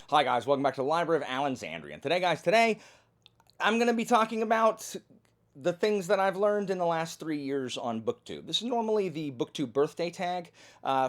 Hi guys, welcome back to the Library of Alexandria. And today I'm going to be talking about the things that I've learned in the last 3 years on Booktube. This is normally the Booktube birthday tag.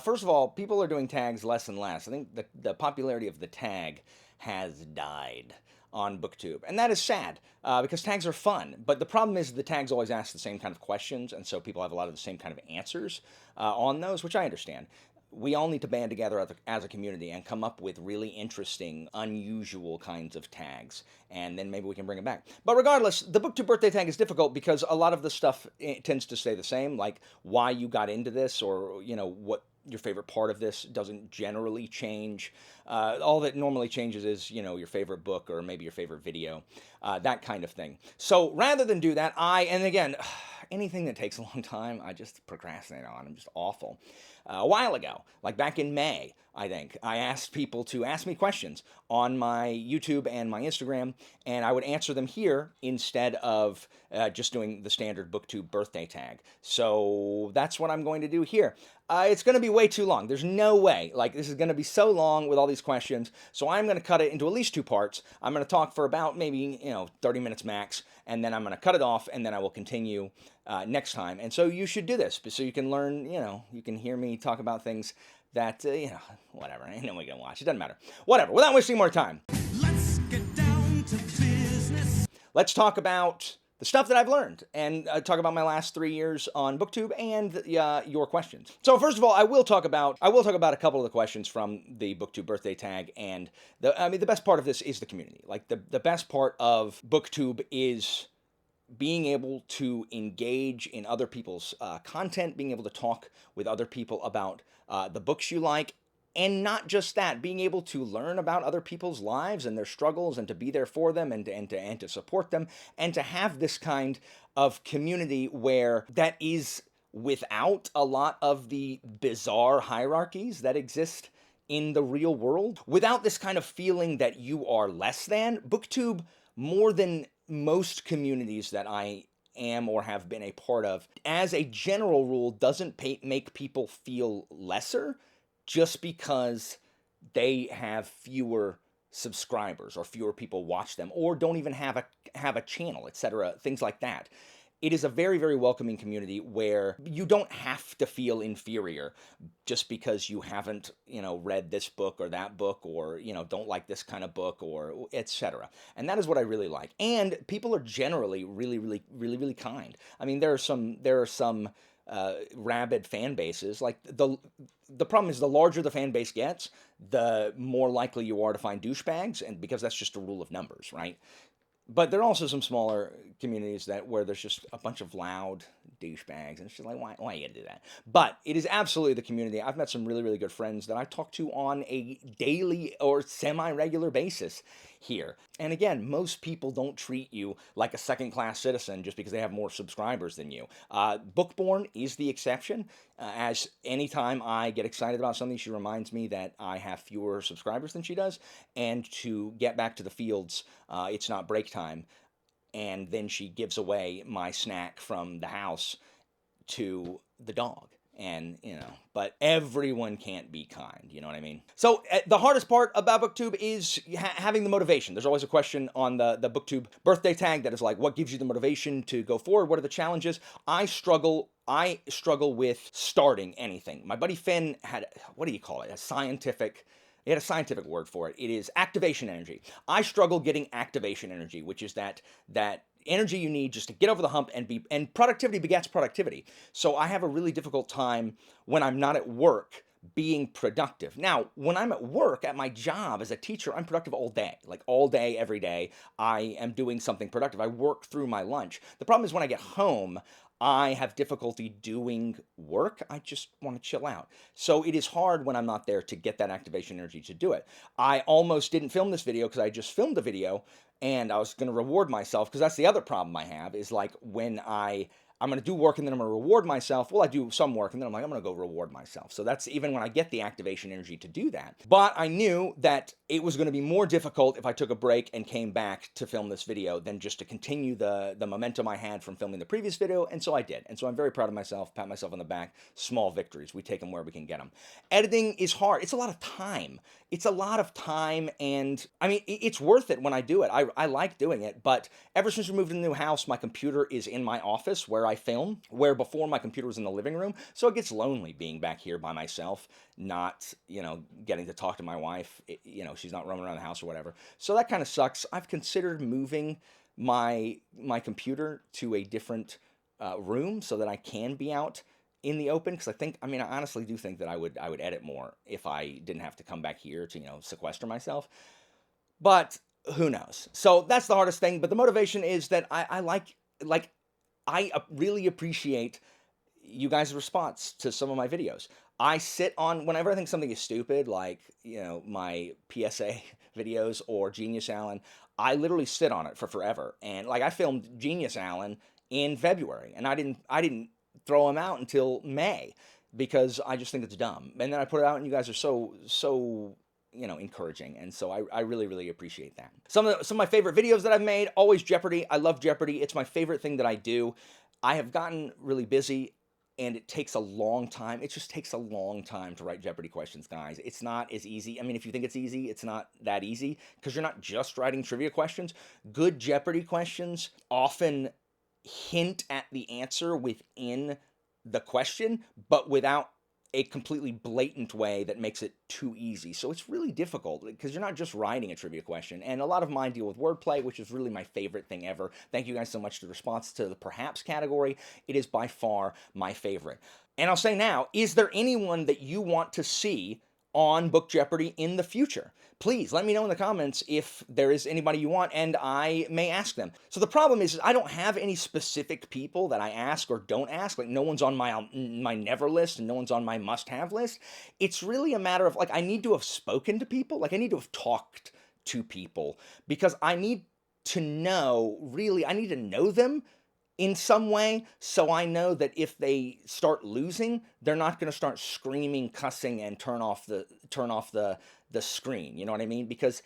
First of all, people are doing tags less and less. I think the popularity of the tag has died on Booktube, and that is sad because tags are fun. But the problem is the tags always ask the same kind of questions, and so people have a lot of the same kind of answers on those, which I understand. We all need to band together as a community and come up with really interesting, unusual kinds of tags, and then maybe we can bring them back. But regardless, the Booktube birthday tag is difficult because a lot of the stuff tends to stay the same, like why you got into this, or what your favorite part of this doesn't generally change. All that normally changes is, your favorite book or maybe your favorite video, that kind of thing. So rather than do that, and again, anything that takes a long time, I just procrastinate on. I'm just awful. A while ago, like back in May, I think, I asked people to ask me questions on my YouTube and my Instagram, and I would answer them here instead of just doing the standard Booktube birthday tag. So that's what I'm going to do here. It's going to be way too long. There's no way. Like, this is going to be so long with all these questions. So I'm going to cut it into at least 2 parts. I'm going to talk for about maybe, 30 minutes max, and then I'm going to cut it off, and then I will continue next time. And so you should do this so you can learn, you can hear me talk about things that, whatever. And then we can watch. It doesn't matter. Whatever. Without wasting more time. Let's get down to business. Let's talk about the stuff that I've learned and talk about my last 3 years on Booktube and your questions. So first of all, I will talk about a couple of the questions from the Booktube birthday tag, and the best part of this is the community. Like the best part of Booktube is being able to engage in other people's content, being able to talk with other people about the books you like, and not just that, being able to learn about other people's lives and their struggles and to be there for them and to support them, and to have this kind of community where that is without a lot of the bizarre hierarchies that exist in the real world, without this kind of feeling that you are less than. Booktube, more than most communities that I am or have been a part of, as a general rule, doesn't make people feel lesser just because they have fewer subscribers or fewer people watch them or don't even have a channel, etc., things like that. It is a very, very welcoming community where you don't have to feel inferior just because you haven't, read this book or that book, or, don't like this kind of book, or etc. And that is what I really like. And people are generally really, really, really, really kind. I mean, there are some rabid fan bases. Like the problem is the larger the fan base gets, the more likely you are to find douchebags, and because that's just a rule of numbers, right? But there are also some smaller communities where there's just a bunch of loud douchebags, and it's just like, why you gotta do that? But it is absolutely the community. I've met some really, really good friends that I talk to on a daily or semi-regular basis here. And again, most people don't treat you like a second-class citizen just because they have more subscribers than you. Bookborn is the exception. As anytime I get excited about something, she reminds me that I have fewer subscribers than she does, and to get back to the fields, it's not break time. And then she gives away my snack from the house to the dog. And, but everyone can't be kind, you know what I mean? So the hardest part about Booktube is having the motivation. There's always a question on the Booktube birthday tag that is like, what gives you the motivation to go forward? What are the challenges? I struggle with starting anything. My buddy Finn had, what do you call it? He had a scientific word for it. It is activation energy. I struggle getting activation energy, which is that energy you need just to get over the hump and productivity begets productivity. So I have a really difficult time when I'm not at work being productive. Now, when I'm at work at my job as a teacher, I'm productive all day. Like all day, every day, I am doing something productive. I work through my lunch. The problem is when I get home, I have difficulty doing work. I just want to chill out. So it is hard when I'm not there to get that activation energy to do it. I almost didn't film this video because I just filmed a video and I was going to reward myself, because that's the other problem I have, is like when I I'm going to do work and then I'm going to reward myself. Well, I do some work and then I'm like, I'm going to go reward myself. So that's even when I get the activation energy to do that. But I knew that it was going to be more difficult if I took a break and came back to film this video than just to continue the momentum I had from filming the previous video. And so I did. And so I'm very proud of myself, pat myself on the back. Small victories. We take them where we can get them. Editing is hard. It's a lot of time. It's a lot of time, and I mean, it's worth it when I do it. I like doing it, but ever since we moved in the new house, my computer is in my office where I film, where before my computer was in the living room, so it gets lonely being back here by myself, not, getting to talk to my wife. She's not roaming around the house or whatever. So that kind of sucks. I've considered moving my computer to a different room so that I can be out in the open, because I honestly do think that I would edit more if I didn't have to come back here to, sequester myself. But who knows? So that's the hardest thing. But the motivation is that I really appreciate you guys' response to some of my videos. I sit on, whenever I think something is stupid, like, my PSA videos or Genius Allen, I literally sit on it for forever. And like, I filmed Genius Allen in February, and I didn't throw them out until May because I just think it's dumb. And then I put it out, and you guys are so encouraging, and so I really, really appreciate that. Some of my favorite videos that I've made, always Jeopardy. I love Jeopardy. It's my favorite thing that I do. I have gotten really busy, and it takes a long time. It just takes a long time to write Jeopardy questions, guys. It's not as easy. I mean, if you think it's easy, it's not that easy, because you're not just writing trivia questions. Good Jeopardy questions often hint at the answer within the question, but without a completely blatant way that makes it too easy. So it's really difficult because you're not just writing a trivia question. And a lot of mine deal with wordplay, which is really my favorite thing ever. Thank you guys so much for the response to the perhaps category. It is by far my favorite. And I'll say now, is there anyone that you want to see on Book Jeopardy in the future? Please let me know in the comments if there is anybody you want, and I may ask them. So the problem is I don't have any specific people that I ask or don't ask. Like, no one's on my never list and no one's on my must-have list. It's really a matter of, like, I need to have spoken to people. Like, I need to have talked to people, because I need to know, really, I need to know them in some way, so I know that if they start losing, they're not going to start screaming, cussing, and turn off the screen. You know what I mean? Because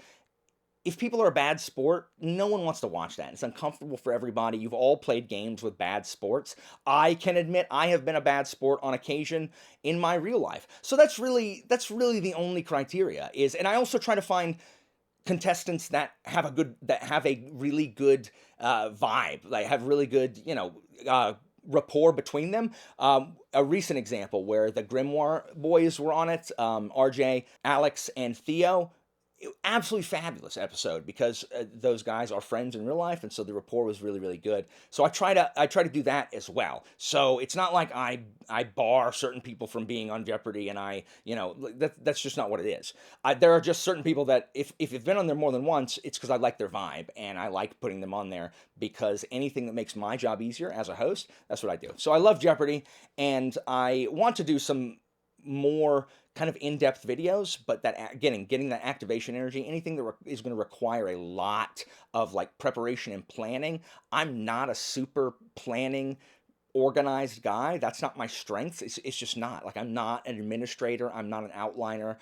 if people are a bad sport, no one wants to watch that. It's uncomfortable for everybody. You've all played games with bad sports. I can admit I have been a bad sport on occasion in my real life. So that's really the only criteria is, and I also try to find contestants that have a really good vibe, like have really good, rapport between them. A recent example where the Grimoire boys were on it, RJ, Alex, and Theo. Absolutely fabulous episode, because those guys are friends in real life, and so the rapport was really, really good. So I try to do that as well. So it's not like I bar certain people from being on Jeopardy, and that's just not what it is. There are just certain people that if you've been on there more than once, it's because I like their vibe, and I like putting them on there, because anything that makes my job easier as a host, that's what I do. So I love Jeopardy, and I want to do some more kind of in-depth videos, but that getting that activation energy, anything that is going to require a lot of like preparation and planning. I'm not a super planning, organized guy. That's not my strength. It's just not. Like, I'm not an administrator. I'm not an outliner.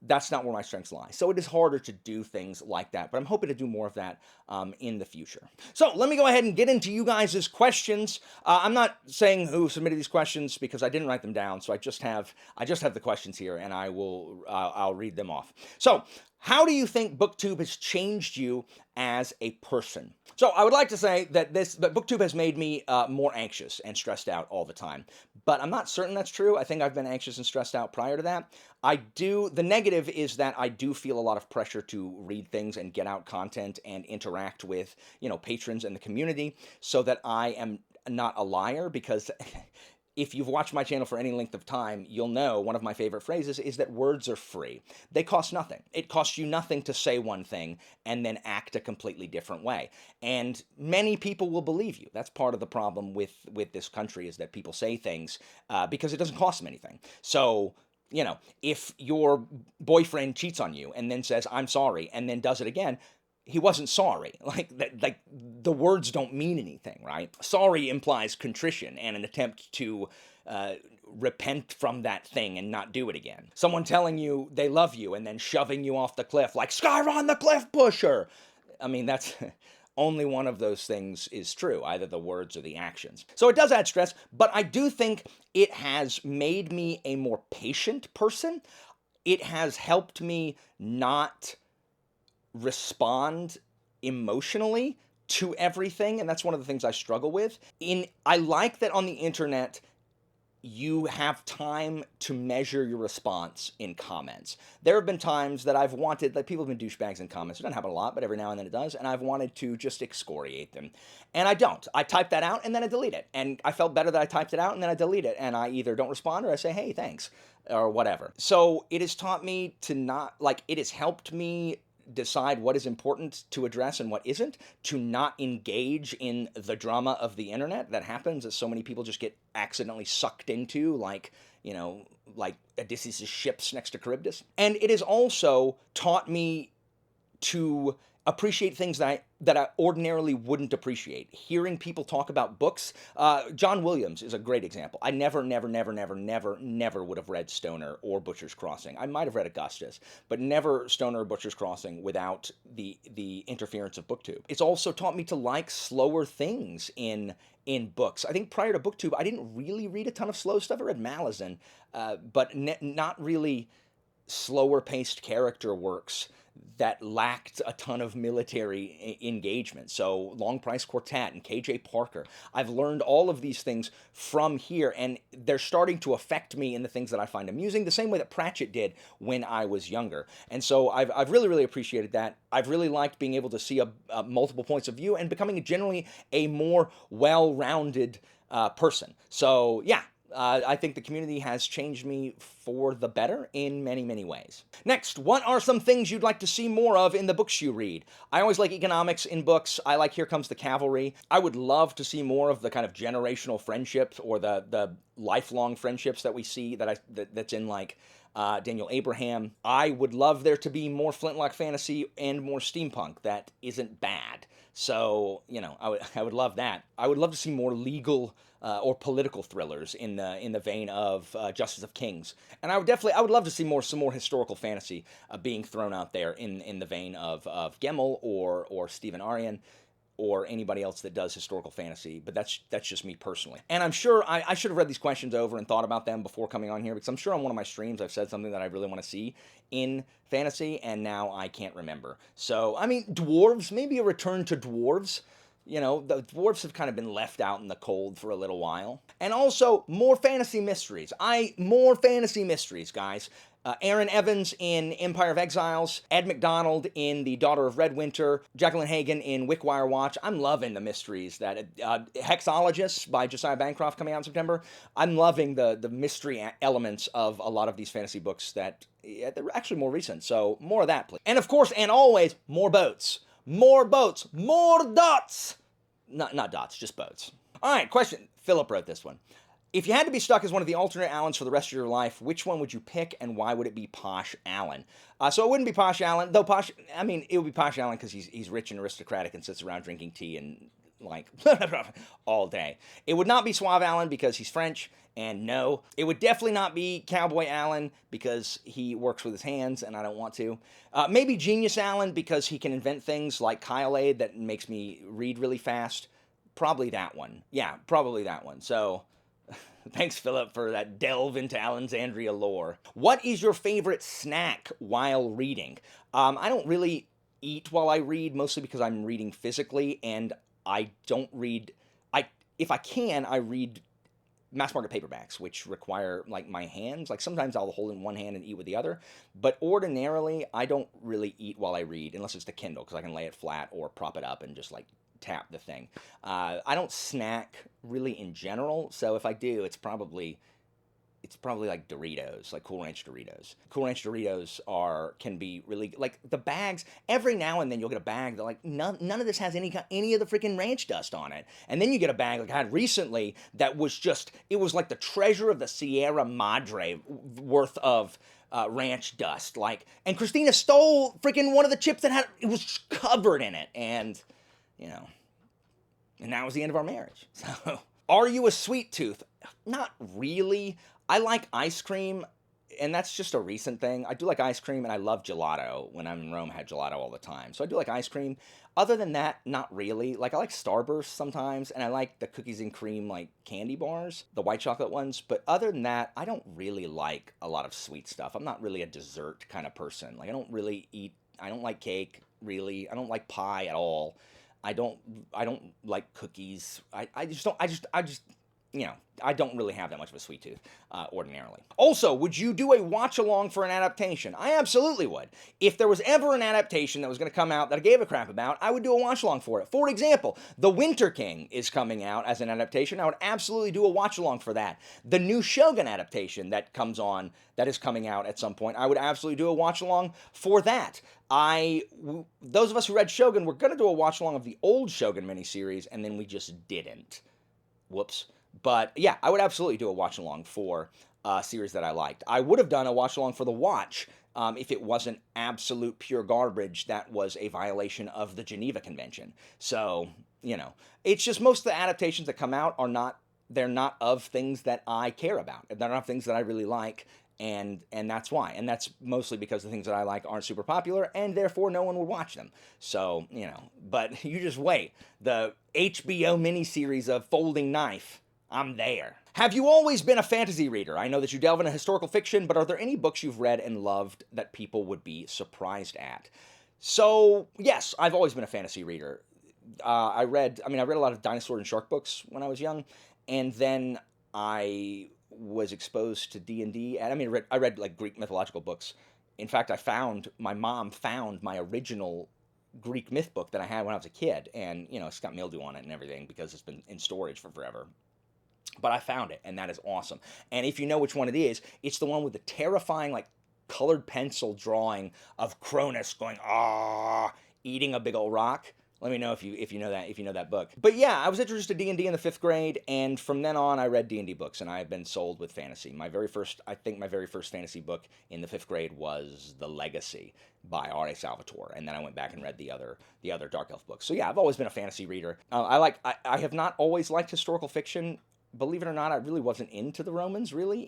That's not where my strengths lie. So it is harder to do things like that, but I'm hoping to do more of that in the future. So let me go ahead and get into you guys' questions. I'm not saying who submitted these questions because I didn't write them down, so I just have the questions here, and I'll read them off. So, how do you think Booktube has changed you as a person? So I would like to say that Booktube has made me more anxious and stressed out all the time. But I'm not certain that's true. I think I've been anxious and stressed out prior to that. The negative is that I do feel a lot of pressure to read things and get out content and interact with, patrons and the community, so that I am not a liar, because if you've watched my channel for any length of time, you'll know one of my favorite phrases is that words are free. They cost nothing. It costs you nothing to say one thing and then act a completely different way. And many people will believe you. That's part of the problem with this country, is that people say things because it doesn't cost them anything. So, if your boyfriend cheats on you and then says, "I'm sorry," and then does it again, he wasn't sorry. Like the words don't mean anything, right? Sorry implies contrition and an attempt to repent from that thing and not do it again. Someone telling you they love you and then shoving you off the cliff like Skyron the cliff pusher. I mean, that's only one of those things is true, either the words or the actions. So it does add stress, but I do think it has made me a more patient person. It has helped me not respond emotionally to everything, and that's one of the things I struggle with. I like that on the internet you have time to measure your response in comments. There have been times that I've wanted, like people have been douchebags in comments. It doesn't happen a lot, but every now and then it does, and I've wanted to just excoriate them. And I don't. I type that out and then I delete it. And I felt better that I typed it out and then I delete it. And I either don't respond or I say, hey, thanks, or whatever. So it has taught me to not, like, it has helped me decide what is important to address and what isn't, to not engage in the drama of the internet that happens as so many people just get accidentally sucked into, like, you know, like Odysseus' ships next to Charybdis. And it has also taught me to appreciate things that I ordinarily wouldn't appreciate. Hearing people talk about books. John Williams is a great example. I never would have read Stoner or Butcher's Crossing. I might have read Augustus, but never Stoner or Butcher's Crossing without the interference of Booktube. It's also taught me to like slower things in books. I think prior to Booktube, I didn't really read a ton of slow stuff. I read Malazan, but not really slower paced character works that lacked a ton of military engagement. So Long Price Quartet and KJ Parker. I've learned all of these things from here, and they're starting to affect me in the things that I find amusing, the same way that Pratchett did when I was younger. And so I've really appreciated that. I've really liked being able to see multiple points of view and becoming generally a more well-rounded person. So yeah, I think the community has changed me for the better in many ways. Next, what are some things you'd like to see more of in the books you read? I always like economics in books. I like Here Comes the Cavalry. I would love to see more of the kind of generational friendships or the lifelong friendships that we see that's in like Daniel Abraham. I would love there to be more Flintlock fantasy and more steampunk that isn't bad. So, you know, I would love that. I would love to see more legal or political thrillers in the vein of Justice of Kings. And I would love to see some more historical fantasy being thrown out there in the vein of Gemmell or Stephen Aryan, or anybody else that does historical fantasy, but that's just me personally. And I'm sure I should have read these questions over and thought about them before coming on here, because I'm sure on one of my streams I've said something that I really want to see in fantasy, and now I can't remember. So, I mean, dwarves, maybe a return to dwarves. You know, the dwarves have kind of been left out in the cold for a little while. And also, more fantasy mysteries. More fantasy mysteries, guys. Aaron Evans in Empire of Exiles, Ed McDonald in The Daughter of Redwinter, Jacqueline Hagan in Wickwire Watch. I'm loving the mysteries that Hexologists by Josiah Bancroft coming out in September. I'm loving the mystery elements of a lot of these fantasy books that they're actually more recent. So more of that, please. And of course, and always, more boats. More boats. More dots. Not dots, just boats. All right, question. Philip wrote this one. If you had to be stuck as one of the alternate Allens for the rest of your life, which one would you pick, and why would it be Posh Allen? So it wouldn't be Posh Allen, though it would be Posh Allen because he's rich and aristocratic and sits around drinking tea and, like, all day. It would not be Suave Allen because he's French, and no. It would definitely not be Cowboy Allen because he works with his hands, and I don't want to. Maybe Genius Allen because he can invent things like Kyle Aid that makes me read really fast. Probably that one. Yeah, probably that one. So... Thanks, Philip, for that delve into Alexandria lore. What is your favorite snack while reading? I don't really eat while I read, mostly because I'm reading physically, and I don't read... If I can, I read mass market paperbacks, which require, like, my hands. Like, sometimes I'll hold in one hand and eat with the other, but ordinarily, I don't really eat while I read, unless it's the Kindle, because I can lay it flat or prop it up and just, like, tap the thing. I don't snack really in general, so if I do, it's probably it's probably like Doritos, like Cool Ranch Doritos. Cool Ranch Doritos can be really like the bags. Every now and then you'll get a bag that like none of this has any of the freaking ranch dust on it, and then you get a bag like I had recently that was just it was like the treasure of the Sierra Madre worth of ranch dust. Like, and Christina stole freaking one of the chips that had it was covered in it, and you know, and that was the end of our marriage. So, are you a sweet tooth? Not really. I like ice cream, and that's just a recent thing. I do like ice cream, and I love gelato. When I'm in Rome, I had gelato all the time. So I do like ice cream. Other than that, not really. Like, I like Starburst sometimes, and I like the cookies and cream, like, candy bars, the white chocolate ones. But other than that, I don't really like a lot of sweet stuff. I'm not really a dessert kind of person. Like, I don't like cake, really. I don't like pie at all. I don't like cookies. I just you know, I don't really have that much of a sweet tooth ordinarily. Also, would you do a watch along for an adaptation? I absolutely would. If there was ever an adaptation that was going to come out that I gave a crap about, I would do a watch along for it. For example, The Winter King is coming out as an adaptation. I would absolutely do a watch along for that. The new Shogun adaptation that is coming out at some point, I would absolutely do a watch along for that. Those of us who read Shogun were going to do a watch along of the old Shogun miniseries, and then we just didn't. Whoops. But yeah, I would absolutely do a watch along for a series that I liked. I would have done a watch along for The Watch if it wasn't absolute pure garbage that was a violation of the Geneva Convention. So, you know, it's just most of the adaptations that come out they're not of things that I care about. They're not things that I really like. And that's why. And that's mostly because the things that I like aren't super popular, and therefore no one would watch them. So, you know, but you just wait. The HBO miniseries of Folding Knife, I'm there. Have you always been a fantasy reader? I know that you delve into historical fiction, but are there any books you've read and loved that people would be surprised at? So, yes, I've always been a fantasy reader. I read a lot of dinosaur and shark books when I was young, and then I was exposed to D&D, and I read like Greek mythological books. In fact, my mom found my original Greek myth book that I had when I was a kid, and you know, it's got mildew on it and everything because it's been in storage for forever. But I found it, and that is awesome. And if you know which one it is, it's the one with the terrifying, like, colored pencil drawing of Cronus going, eating a big old rock. Let me know if you know that book. But yeah, I was introduced to D&D in the 5th grade, and from then on, I read D&D books, and I have been sold with fantasy. My very first fantasy book in the 5th grade was The Legacy by R.A. Salvatore, and then I went back and read the other Dark Elf books. So yeah, I've always been a fantasy reader. I have not always liked historical fiction. Believe it or not, I really wasn't into the Romans, really,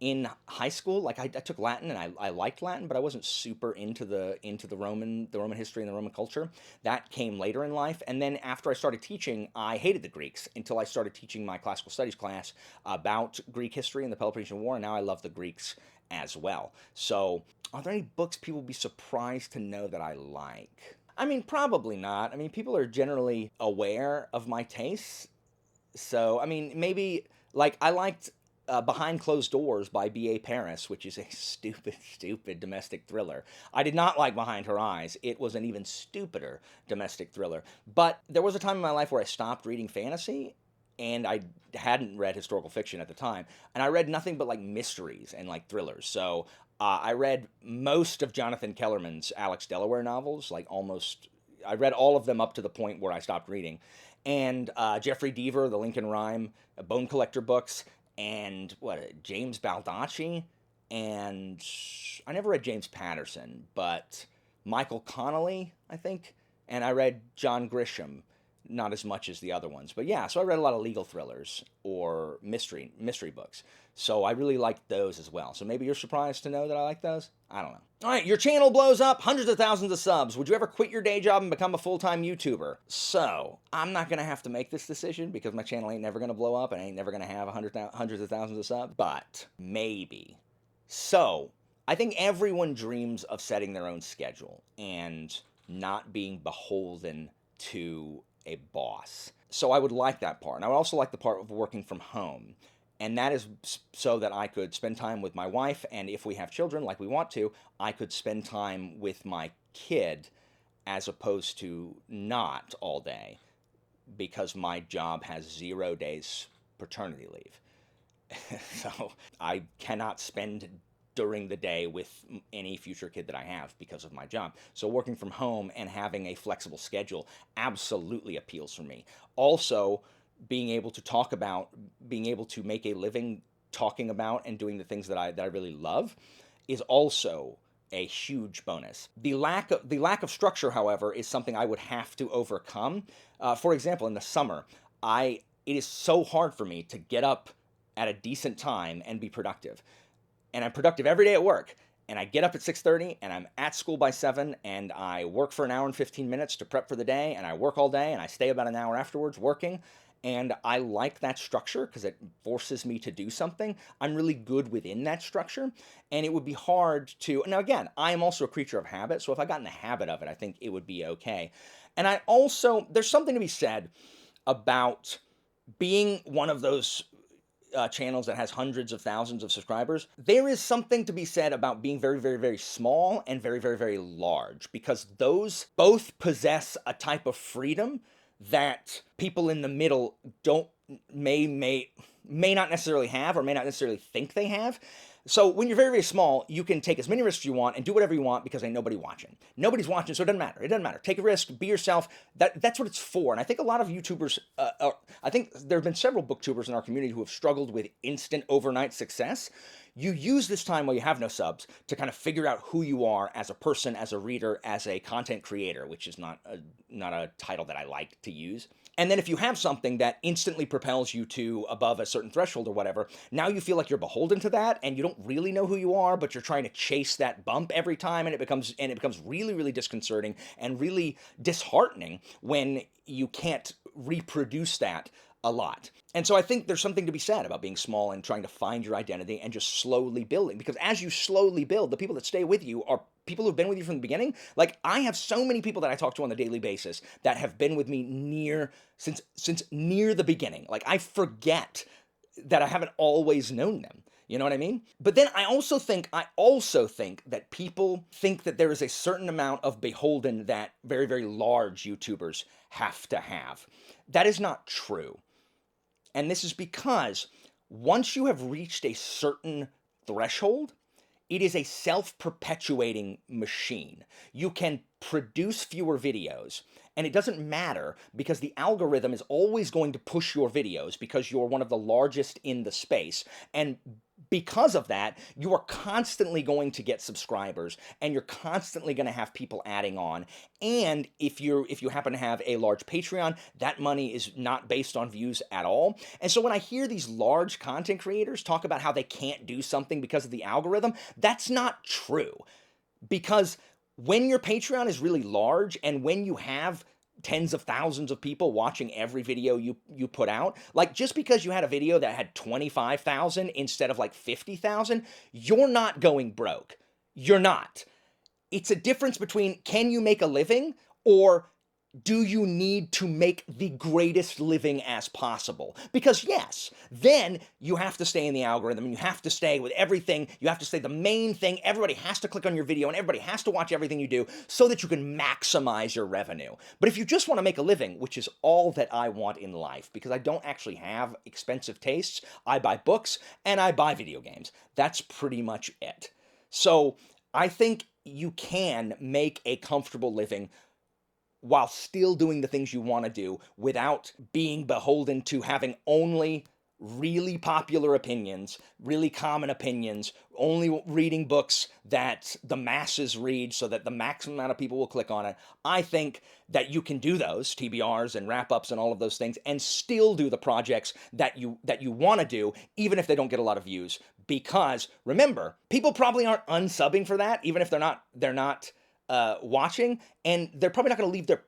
in high school. Like, I took Latin, and I liked Latin, but I wasn't super into the Roman history and the Roman culture. That came later in life, and then after I started teaching, I hated the Greeks until I started teaching my classical studies class about Greek history and the Peloponnesian War, and now I love the Greeks as well. So, are there any books people would be surprised to know that I like? I mean, probably not. I mean, people are generally aware of my tastes. So, I mean, maybe, like, I liked Behind Closed Doors by B.A. Paris, which is a stupid domestic thriller. I did not like Behind Her Eyes. It was an even stupider domestic thriller. But there was a time in my life where I stopped reading fantasy, and I hadn't read historical fiction at the time. And I read nothing but, like, mysteries and, like, thrillers. So, I read most of Jonathan Kellerman's Alex Delaware novels, like, almost... I read all of them up to the point where I stopped reading. And Jeffrey Deaver, the Lincoln Rhyme, Bone Collector books, and James Baldacci, and I never read James Patterson, but Michael Connolly, I think, and I read John Grisham, not as much as the other ones. But yeah, so I read a lot of legal thrillers or mystery books. So I really liked those as well. So maybe you're surprised to know that I like those? I don't know. All right, your channel blows up, hundreds of thousands of subs. Would you ever quit your day job and become a full-time YouTuber? So, I'm not going to have to make this decision because my channel ain't never going to blow up and I ain't never going to have hundreds of thousands of subs. But, maybe. So, I think everyone dreams of setting their own schedule and not being beholden to a boss. So I would like that part. And I would also like the part of working from home. And that is so that I could spend time with my wife, and if we have children like we want to, I could spend time with my kid as opposed to not all day because my job has 0 days paternity leave. So I cannot spend during the day with any future kid that I have because of my job. So working from home and having a flexible schedule absolutely appeals for me. Also, being able to talk about, being able to make a living talking about and doing the things that I really love is also a huge bonus. The lack of structure, however, is something I would have to overcome. For example, in the summer, it is so hard for me to get up at a decent time and be productive. And I'm productive every day at work. And I get up at 6:30 and I'm at school by 7 and I work for an hour and 15 minutes to prep for the day and I work all day and I stay about an hour afterwards working. And I like that structure because it forces me to do something. I'm really good within that structure. And it would be hard to. Now, again, I am also a creature of habit. So if I got in the habit of it, I think it would be okay. And I also, there's something to be said about being one of those channels that has hundreds of thousands of subscribers. There is something to be said about being very, very, very small and very, very, very large, because those both possess a type of freedom that people in the middle don't may not necessarily have, or may not necessarily think they have. So when you're very, very small, you can take as many risks you want and do whatever you want because ain't nobody watching. Nobody's watching, so it doesn't matter. It doesn't matter. Take a risk, be yourself. That's what it's for. And I think a lot of YouTubers, I think there have been several booktubers in our community who have struggled with instant overnight success. You use this time while you have no subs to kind of figure out who you are as a person, as a reader, as a content creator, which is not a title that I like to use. And then if you have something that instantly propels you to above a certain threshold or whatever, now you feel like you're beholden to that and you don't really know who you are, but you're trying to chase that bump every time, and it becomes really, really disconcerting and really disheartening when you can't reproduce that a lot. And so I think there's something to be said about being small and trying to find your identity and just slowly building. Because as you slowly build, the people that stay with you are people who've been with you from the beginning. Like, I have so many people that I talk to on a daily basis that have been with me since near the beginning. Like, I forget that I haven't always known them. You know what I mean? But then I also think that people think that there is a certain amount of beholden that very, very large YouTubers have to have. That is not true. And this is because once you have reached a certain threshold, it is a self-perpetuating machine. You can produce fewer videos, and it doesn't matter because the algorithm is always going to push your videos because you're one of the largest in the space. And because of that, you are constantly going to get subscribers, and you're constantly going to have people adding on. And if you happen to have a large Patreon, that money is not based on views at all. And so when I hear these large content creators talk about how they can't do something because of the algorithm, that's not true. Because when your Patreon is really large and when you have tens of thousands of people watching every video you put out, like, just because you had a video that had 25,000 instead of like 50,000, you're not going broke. You're not. It's a difference between, can you make a living, or do you need to make the greatest living as possible? Because yes, then you have to stay in the algorithm and you have to stay with everything. You have to stay the main thing. Everybody has to click on your video and everybody has to watch everything you do so that you can maximize your revenue. But if you just want to make a living, which is all that I want in life, because I don't actually have expensive tastes, I buy books and I buy video games. That's pretty much it. So I think you can make a comfortable living while still doing the things you want to do without being beholden to having only really popular opinions, really common opinions, only reading books that the masses read so that the maximum amount of people will click on it. I think that you can do those TBRs and wrap-ups and all of those things and still do the projects that you want to do, even if they don't get a lot of views. Because remember, people probably aren't unsubbing for that, even if they're not watching, and they're probably not going to leave your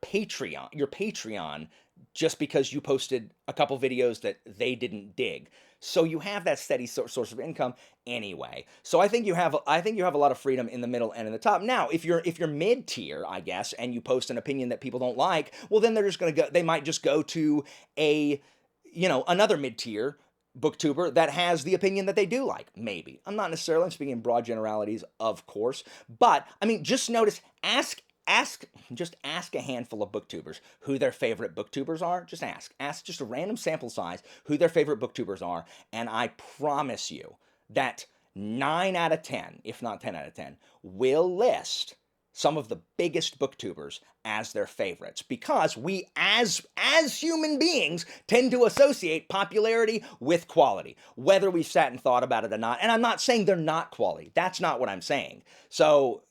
Patreon just because you posted a couple videos that they didn't dig. So you have that steady source of income anyway. So I think you have a lot of freedom in the middle and in the top. Now, if you're mid tier, I guess, and you post an opinion that people don't like, well, then they might just go to another mid tier booktuber that has the opinion that they do like. Maybe. I'm speaking in broad generalities, of course, but I mean, just notice, ask just ask a handful of booktubers who their favorite booktubers are. Just ask just a random sample size who their favorite booktubers are, and I promise you that 9 out of 10, if not 10 out of 10, will list some of the biggest booktubers as their favorites, because we as human beings tend to associate popularity with quality, whether we've sat and thought about it or not. And I'm not saying they're not quality. That's not what I'm saying. So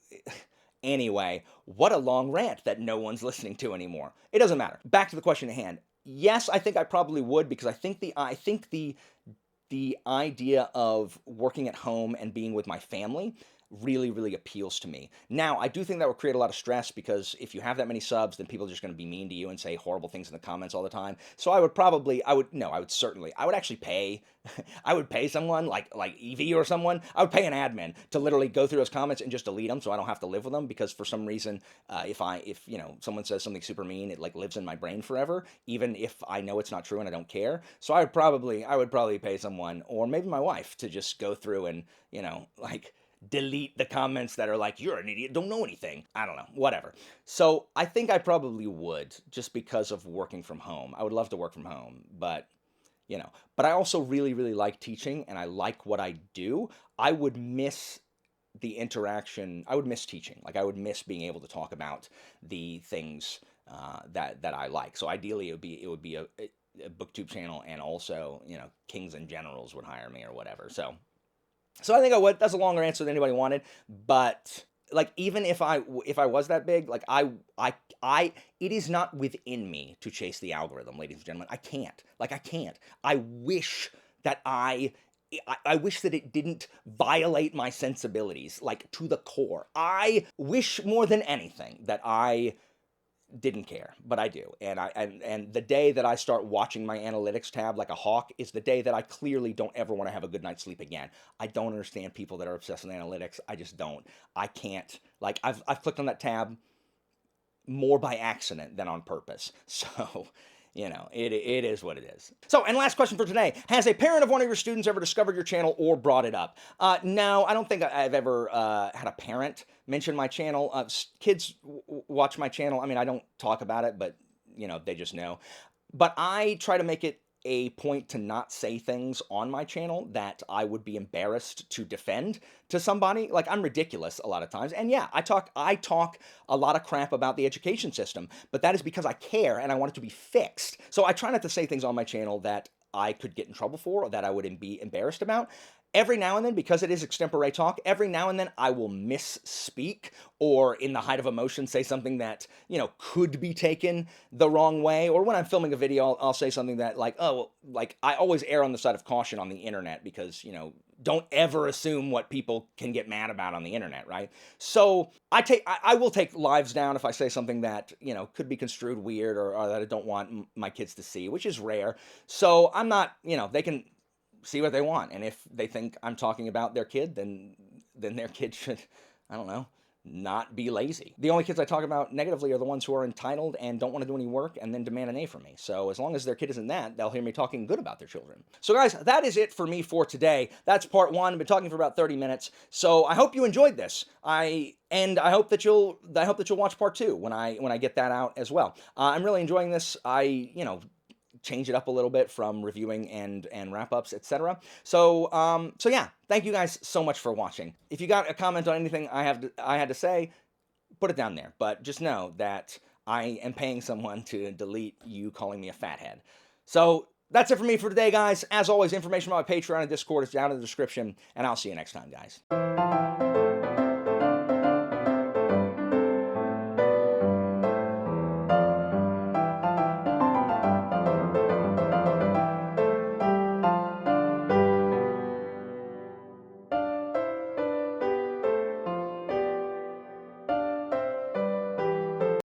anyway, what a long rant that no one's listening to anymore. It doesn't matter. Back to the question at hand. Yes, I think I probably would, because I think the idea of working at home and being with my family really, really appeals to me. Now, I do think that will create a lot of stress, because if you have that many subs, then people are just going to be mean to you and say horrible things in the comments all the time. So I would actually pay, I would pay someone like Evie or someone, I would pay an admin to literally go through those comments and just delete them, so I don't have to live with them, because for some reason, if someone says something super mean, it like lives in my brain forever, even if I know it's not true and I don't care. So I would probably pay someone, or maybe my wife, to just go through and, delete the comments that are like, you're an idiot, don't know anything. I don't know, whatever. So I think I probably would, just because of working from home. I would love to work from home, but I also really, really like teaching, and I like what I do. I would miss the interaction. I would miss teaching. Like, I would miss being able to talk about the things that I like. So ideally, it would be a Booktube channel, and also, Kings and Generals would hire me or whatever. So I think I would. That's a longer answer than anybody wanted, but like, even if I was that big, like, it is not within me to chase the algorithm, ladies and gentlemen. I can't. I wish that I wish that it didn't violate my sensibilities, like, to the core. I wish more than anything that I didn't care, but I do. And the day that I start watching my analytics tab like a hawk is the day that I clearly don't ever want to have a good night's sleep again. I don't understand people that are obsessed with analytics. I just don't. I can't. Like, I've clicked on that tab more by accident than on purpose. So, it is what it is. So, and last question for today. Has a parent of one of your students ever discovered your channel or brought it up? No, I don't think I've ever had a parent mention my channel. Kids watch my channel. I mean, I don't talk about it, but, they just know. But I try to make it a point to not say things on my channel that I would be embarrassed to defend to somebody. Like, I'm ridiculous a lot of times. And yeah, I talk a lot of crap about the education system, but that is because I care and I want it to be fixed. So I try not to say things on my channel that I could get in trouble for, or that I would be embarrassed about. Every now and then, because it is extempore talk, every now and then I will misspeak, or in the height of emotion say something that, could be taken the wrong way. Or when I'm filming a video, I'll say something that, like, I always err on the side of caution on the internet, because, don't ever assume what people can get mad about on the internet, right? So I will take lives down if I say something that, could be construed weird, or that I don't want my kids to see, which is rare. So I'm not, they can see what they want. And if they think I'm talking about their kid, then their kid should, I don't know, not be lazy. The only kids I talk about negatively are the ones who are entitled and don't want to do any work and then demand an A from me. So as long as their kid isn't that, they'll hear me talking good about their children. So guys, that is it for me for today. That's part one. I've been talking for about 30 minutes. So I hope you enjoyed this. I hope that you'll watch part two when I get that out as well. I'm really enjoying this. Change it up a little bit from reviewing and wrap-ups, etc. So yeah, thank you guys so much for watching. If you got a comment on anything I had to say, put it down there. But just know that I am paying someone to delete you calling me a fathead. So that's it for me for today, guys. As always, information about my Patreon and Discord is down in the description, and I'll see you next time, guys.